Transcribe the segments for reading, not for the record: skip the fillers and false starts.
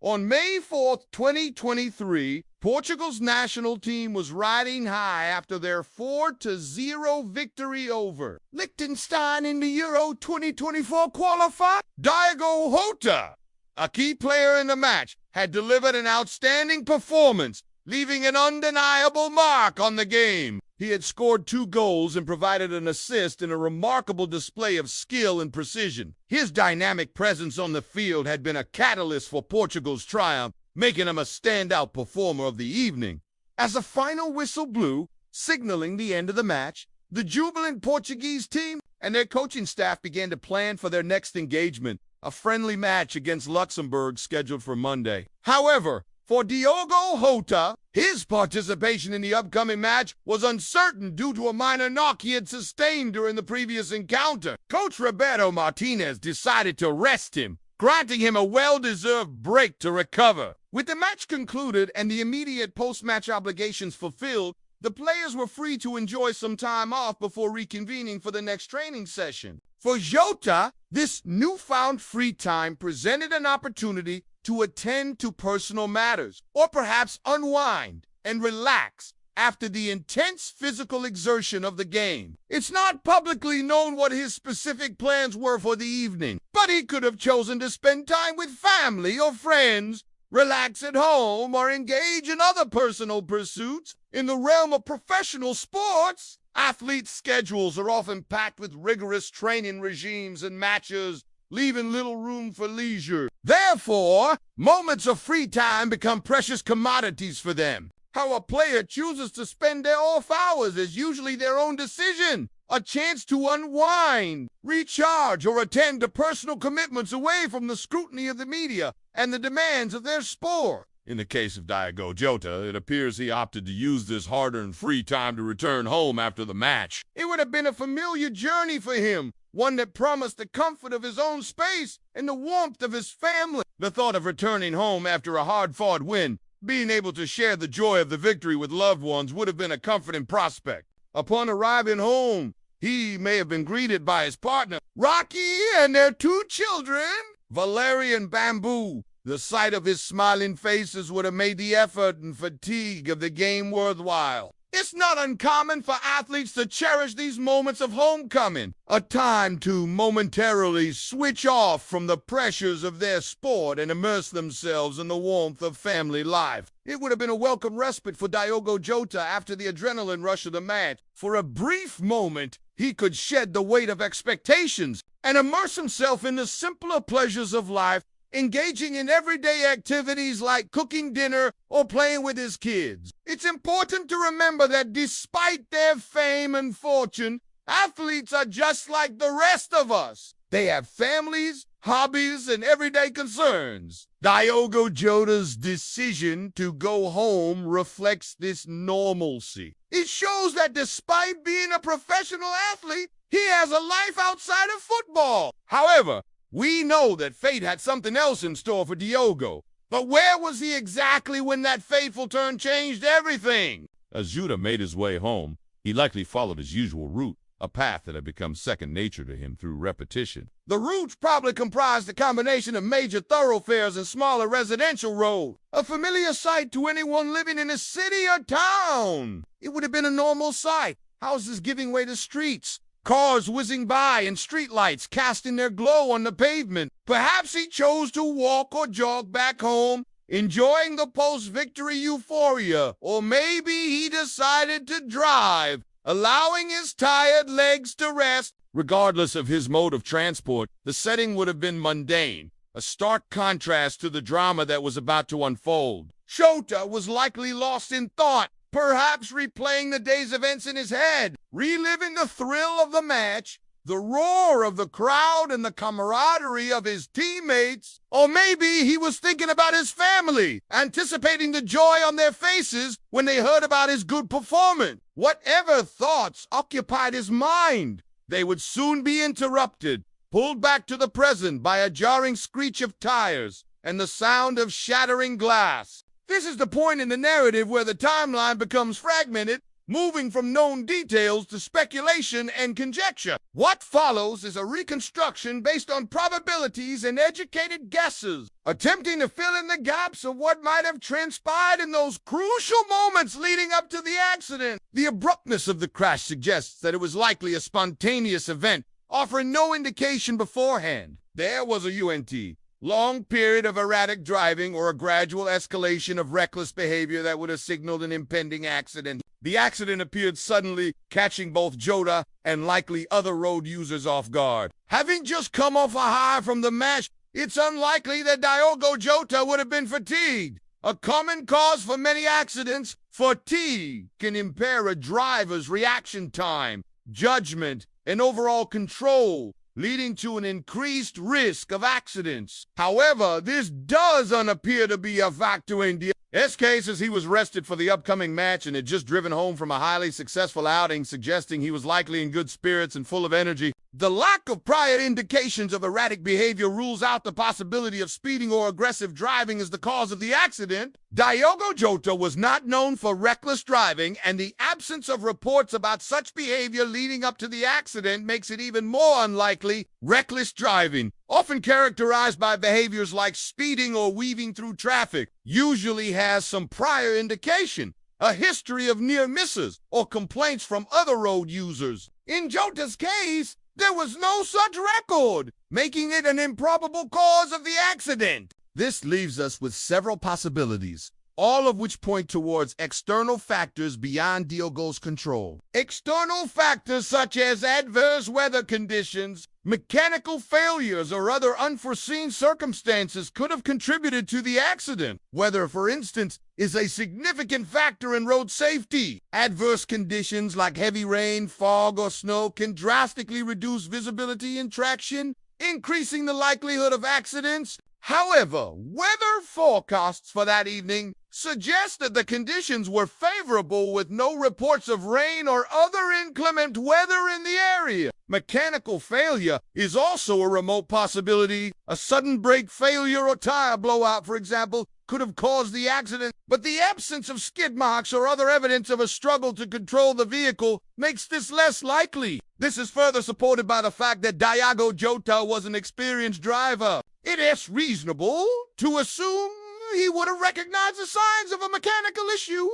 On May 4th, 2023, Portugal's national team was riding high after their 4-0 victory over Liechtenstein in the Euro 2024 qualifier. Diogo Jota, a key player in the match, had delivered an outstanding performance, leaving an undeniable mark on the game. He had scored 2 goals and provided an assist in a remarkable display of skill and precision. His dynamic presence on the field had been a catalyst for Portugal's triumph, making him a standout performer of the evening. As the final whistle blew, signaling the end of the match, the jubilant Portuguese team and their coaching staff began to plan for their next engagement, a friendly match against Luxembourg scheduled for Monday. However, for Diogo Jota, his participation in the upcoming match was uncertain due to a minor knock he had sustained during the previous encounter. Coach Roberto Martinez decided to rest him, granting him a well-deserved break to recover. With the match concluded and the immediate post-match obligations fulfilled, the players were free to enjoy some time off before reconvening for the next training session. For Jota, this newfound free time presented an opportunity to attend to personal matters, or perhaps unwind and relax after the intense physical exertion of the game. It's not publicly known what his specific plans were for the evening, but he could have chosen to spend time with family or friends, relax at home, or engage in other personal pursuits. In the realm of professional sports, athletes' schedules are often packed with rigorous training regimes and matches, leaving little room for leisure. Therefore, moments of free time become precious commodities for them. How a player chooses to spend their off hours is usually their own decision. A chance to unwind, recharge, or attend to personal commitments away from the scrutiny of the media and the demands of their sport. In the case of Diogo Jota, it appears he opted to use this hard-earned free time to return home after the match. It would have been a familiar journey for him, one that promised the comfort of his own space and the warmth of his family. The thought of returning home after a hard-fought win, being able to share the joy of the victory with loved ones, would have been a comforting prospect. Upon arriving home, he may have been greeted by his partner, Rocky, and their 2 children, Valerie and Bamboo. The sight of his smiling faces would have made the effort and fatigue of the game worthwhile. It's not uncommon for athletes to cherish these moments of homecoming, a time to momentarily switch off from the pressures of their sport and immerse themselves in the warmth of family life. It would have been a welcome respite for Diogo Jota after the adrenaline rush of the match. For a brief moment, he could shed the weight of expectations and immerse himself in the simpler pleasures of life, engaging in everyday activities like cooking dinner or playing with his kids. It's important to remember that despite their fame and fortune, athletes are just like the rest of us. They have families, hobbies, and everyday concerns. Diogo Jota's decision to go home reflects this normalcy. It shows that despite being a professional athlete, he has a life outside of football. However, we know that fate had something else in store for Diogo. But where was he exactly when that fateful turn changed everything? As Jota made his way home, he likely followed his usual route, a path that had become second nature to him through repetition. The route probably comprised a combination of major thoroughfares and smaller residential roads, a familiar sight to anyone living in a city or town. It would have been a normal sight, houses giving way to streets, cars whizzing by and streetlights casting their glow on the pavement. Perhaps he chose to walk or jog back home, enjoying the post-victory euphoria. Or maybe he decided to drive, allowing his tired legs to rest. Regardless of his mode of transport, the setting would have been mundane, a stark contrast to the drama that was about to unfold. Jota was likely lost in thought, perhaps replaying the day's events in his head, reliving the thrill of the match, the roar of the crowd, and the camaraderie of his teammates. Or maybe he was thinking about his family, anticipating the joy on their faces when they heard about his good performance. Whatever thoughts occupied his mind, they would soon be interrupted, pulled back to the present by a jarring screech of tires and the sound of shattering glass. This is the point in the narrative where the timeline becomes fragmented, moving from known details to speculation and conjecture. What follows is a reconstruction based on probabilities and educated guesses, attempting to fill in the gaps of what might have transpired in those crucial moments leading up to the accident. The abruptness of the crash suggests that it was likely a spontaneous event, offering no indication beforehand. There was a long period of erratic driving or a gradual escalation of reckless behavior that would have signaled an impending accident. The accident appeared suddenly, catching both Jota and likely other road users off guard. Having just come off a high from the match, it's unlikely that Diogo Jota would have been fatigued. A common cause for many accidents, fatigue can impair a driver's reaction time, judgment, and overall control, leading to an increased risk of accidents. However, this doesn't appear to be a factor in this case, as he was rested for the upcoming match and had just driven home from a highly successful outing, suggesting he was likely in good spirits and full of energy. The lack of prior indications of erratic behavior rules out the possibility of speeding or aggressive driving as the cause of the accident. Diogo Jota was not known for reckless driving, and the absence of reports about such behavior leading up to the accident makes it even more unlikely. Reckless driving, often characterized by behaviors like speeding or weaving through traffic, usually has some prior indication, a history of near misses, or complaints from other road users. In Jota's case, there was no such record, making it an improbable cause of the accident. This leaves us with several possibilities, all of which point towards external factors beyond Diogo's control. External factors such as adverse weather conditions, mechanical failures, or other unforeseen circumstances could have contributed to the accident. Weather, for instance, is a significant factor in road safety. Adverse conditions like heavy rain, fog, or snow can drastically reduce visibility and traction, increasing the likelihood of accidents. However, weather forecasts for that evening suggest that the conditions were favorable, with no reports of rain or other inclement weather in the area. Mechanical failure is also a remote possibility. A sudden brake failure or tire blowout, for example, could have caused the accident, but the absence of skid marks or other evidence of a struggle to control the vehicle makes this less likely. This is further supported by the fact that Diogo Jota was an experienced driver. It is reasonable to assume he would have recognized the signs of a mechanical issue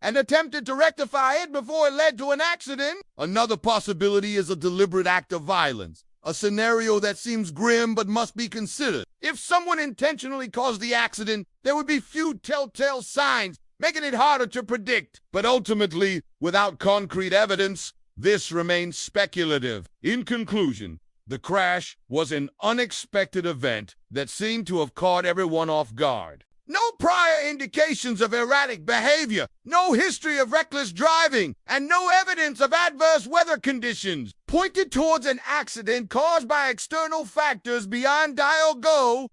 and attempted to rectify it before it led to an accident. Another possibility is a deliberate act of violence, a scenario that seems grim but must be considered. If someone intentionally caused the accident, there would be few telltale signs, making it harder to predict. But ultimately, without concrete evidence, this remains speculative. In conclusion, the crash was an unexpected event that seemed to have caught everyone off guard. No prior indications of erratic behavior, no history of reckless driving, and no evidence of adverse weather conditions pointed towards an accident caused by external factors beyond Diogo's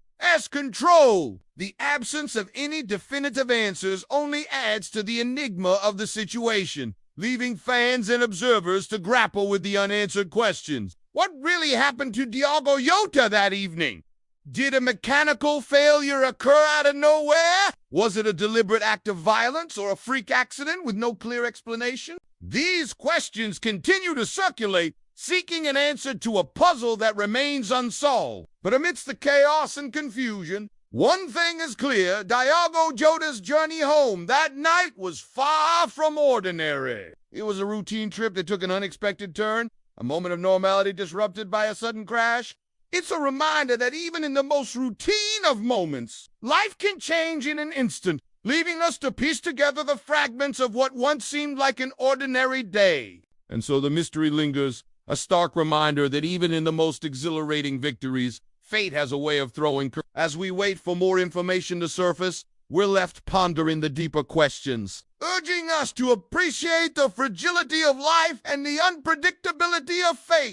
control. The absence of any definitive answers only adds to the enigma of the situation, leaving fans and observers to grapple with the unanswered questions. What really happened to Diogo Jota that evening? Did a mechanical failure occur out of nowhere? Was it a deliberate act of violence or a freak accident with no clear explanation? These questions continue to circulate, seeking an answer to a puzzle that remains unsolved. But amidst the chaos and confusion, one thing is clear: Diogo Jota's journey home that night was far from ordinary. It was a routine trip that took an unexpected turn, a moment of normality disrupted by a sudden crash. It's a reminder that even in the most routine of moments, life can change in an instant, leaving us to piece together the fragments of what once seemed like an ordinary day. And so the mystery lingers, a stark reminder that even in the most exhilarating victories, fate has a way of throwing curves. As we wait for more information to surface, we're left pondering the deeper questions, urging us to appreciate the fragility of life and the unpredictability of fate.